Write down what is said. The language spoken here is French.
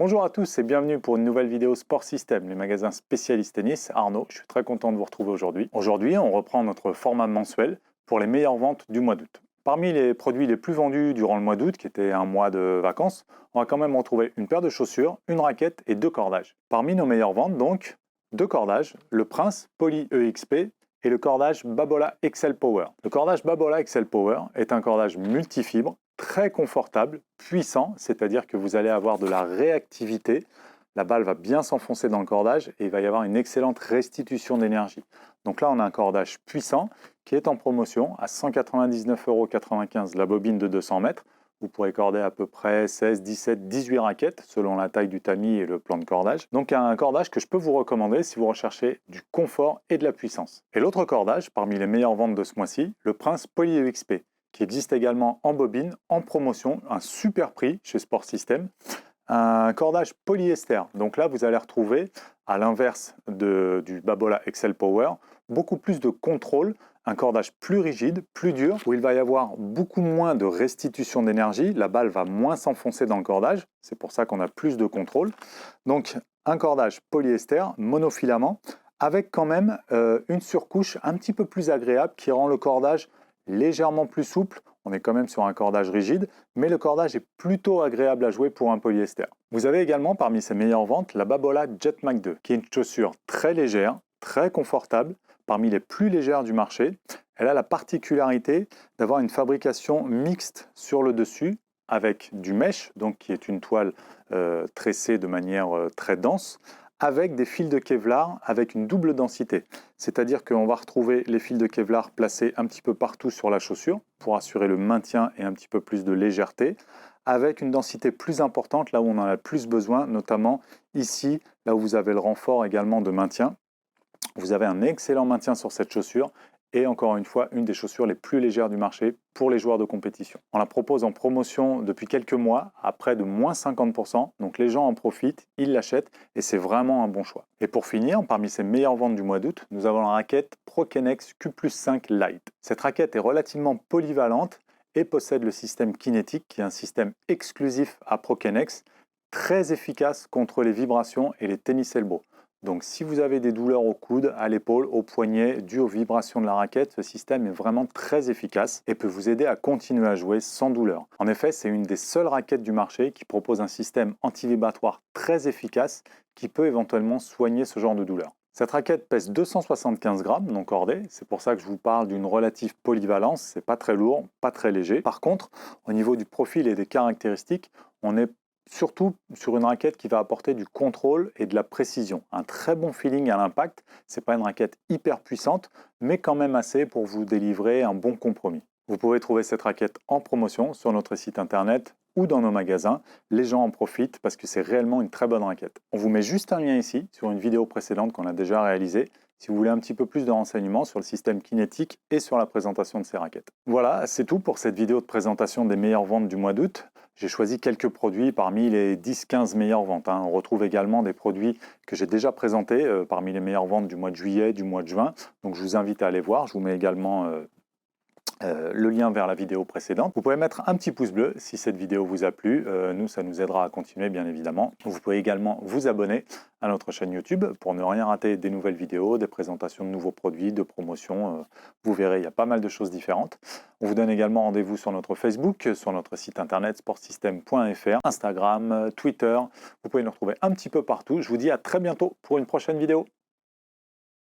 Bonjour à tous et bienvenue pour une nouvelle vidéo Sport System, les magasins spécialistes tennis. Arnaud, je suis très content de vous retrouver aujourd'hui. Aujourd'hui, on reprend notre format mensuel pour les meilleures ventes du mois d'août. Parmi les produits les plus vendus durant le mois d'août, qui était un mois de vacances, on va quand même retrouver une paire de chaussures, une raquette et 2 cordages. Parmi nos meilleures ventes, donc, 2 cordages, le Prince Poly EXP et le cordage Babolat XL Power. Le cordage Babolat XL Power est un cordage multifibre, très confortable, puissant, c'est-à-dire que vous allez avoir de la réactivité. La balle va bien s'enfoncer dans le cordage et il va y avoir une excellente restitution d'énergie. Donc là, on a un cordage puissant qui est en promotion à 199,95 € la bobine de 200 mètres. Vous pourrez corder à peu près 16, 17, 18 raquettes selon la taille du tamis et le plan de cordage. Donc un cordage que je peux vous recommander si vous recherchez du confort et de la puissance. Et l'autre cordage, parmi les meilleures ventes de ce mois-ci, le Prince Poly EXP, qui existe également en bobine, en promotion, un super prix chez Sport System. Un cordage polyester. Donc là, vous allez retrouver, à l'inverse du Babolat XL Power, beaucoup plus de contrôle, un cordage plus rigide, plus dur, où il va y avoir beaucoup moins de restitution d'énergie. La balle va moins s'enfoncer dans le cordage. C'est pour ça qu'on a plus de contrôle. Donc, un cordage polyester, monofilament, avec quand même une surcouche un petit peu plus agréable qui rend le cordage légèrement plus souple. On est quand même sur un cordage rigide, mais le cordage est plutôt agréable à jouer pour un polyester. Vous avez également parmi ces meilleures ventes la Babolat Jet Mag 2, qui est une chaussure très légère, très confortable, parmi les plus légères du marché. Elle a la particularité d'avoir une fabrication mixte sur le dessus, avec du mesh, donc qui est une toile tressée de manière très dense, avec des fils de Kevlar avec une double densité. C'est-à-dire qu'on va retrouver les fils de Kevlar placés un petit peu partout sur la chaussure pour assurer le maintien et un petit peu plus de légèreté, avec une densité plus importante là où on en a plus besoin, notamment ici, là où vous avez le renfort également de maintien. Vous avez un excellent maintien sur cette chaussure et encore une fois, une des chaussures les plus légères du marché pour les joueurs de compétition. On la propose en promotion depuis quelques mois à près de moins 50%, donc les gens en profitent, ils l'achètent et c'est vraiment un bon choix. Et pour finir, parmi ces meilleures ventes du mois d'août, nous avons la raquette ProKenex Q+5 Lite. Cette raquette est relativement polyvalente et possède le système kinétique qui est un système exclusif à ProKenex, très efficace contre les vibrations et les tennis elbow. Donc si vous avez des douleurs au coude, à l'épaule, au poignet, dues aux vibrations de la raquette, ce système est vraiment très efficace et peut vous aider à continuer à jouer sans douleur. En effet, c'est une des seules raquettes du marché qui propose un système anti-vibratoire très efficace qui peut éventuellement soigner ce genre de douleur. Cette raquette pèse 275 grammes non cordée, c'est pour ça que je vous parle d'une relative polyvalence, c'est pas très lourd, pas très léger. Par contre, au niveau du profil et des caractéristiques, on est surtout sur une raquette qui va apporter du contrôle et de la précision. Un très bon feeling à l'impact. Ce n'est pas une raquette hyper puissante, mais quand même assez pour vous délivrer un bon compromis. Vous pouvez trouver cette raquette en promotion sur notre site internet ou dans nos magasins. Les gens en profitent parce que c'est réellement une très bonne raquette. On vous met juste un lien ici sur une vidéo précédente qu'on a déjà réalisée si vous voulez un petit peu plus de renseignements sur le système kinétique et sur la présentation de ces raquettes. Voilà, c'est tout pour cette vidéo de présentation des meilleures ventes du mois d'août. J'ai choisi quelques produits parmi les 10-15 meilleures ventes. On retrouve également des produits que j'ai déjà présentés parmi les meilleures ventes du mois de juillet, du mois de juin. Donc je vous invite à aller voir. Je vous mets également le lien vers la vidéo précédente. Vous pouvez mettre un petit pouce bleu si cette vidéo vous a plu. Nous, ça nous aidera à continuer, bien évidemment. Vous pouvez également vous abonner à notre chaîne YouTube pour ne rien rater des nouvelles vidéos, des présentations de nouveaux produits, de promotions. Vous verrez, il y a pas mal de choses différentes. On vous donne également rendez-vous sur notre Facebook, sur notre site internet sportsystem.fr, Instagram, Twitter. Vous pouvez nous retrouver un petit peu partout. Je vous dis à très bientôt pour une prochaine vidéo.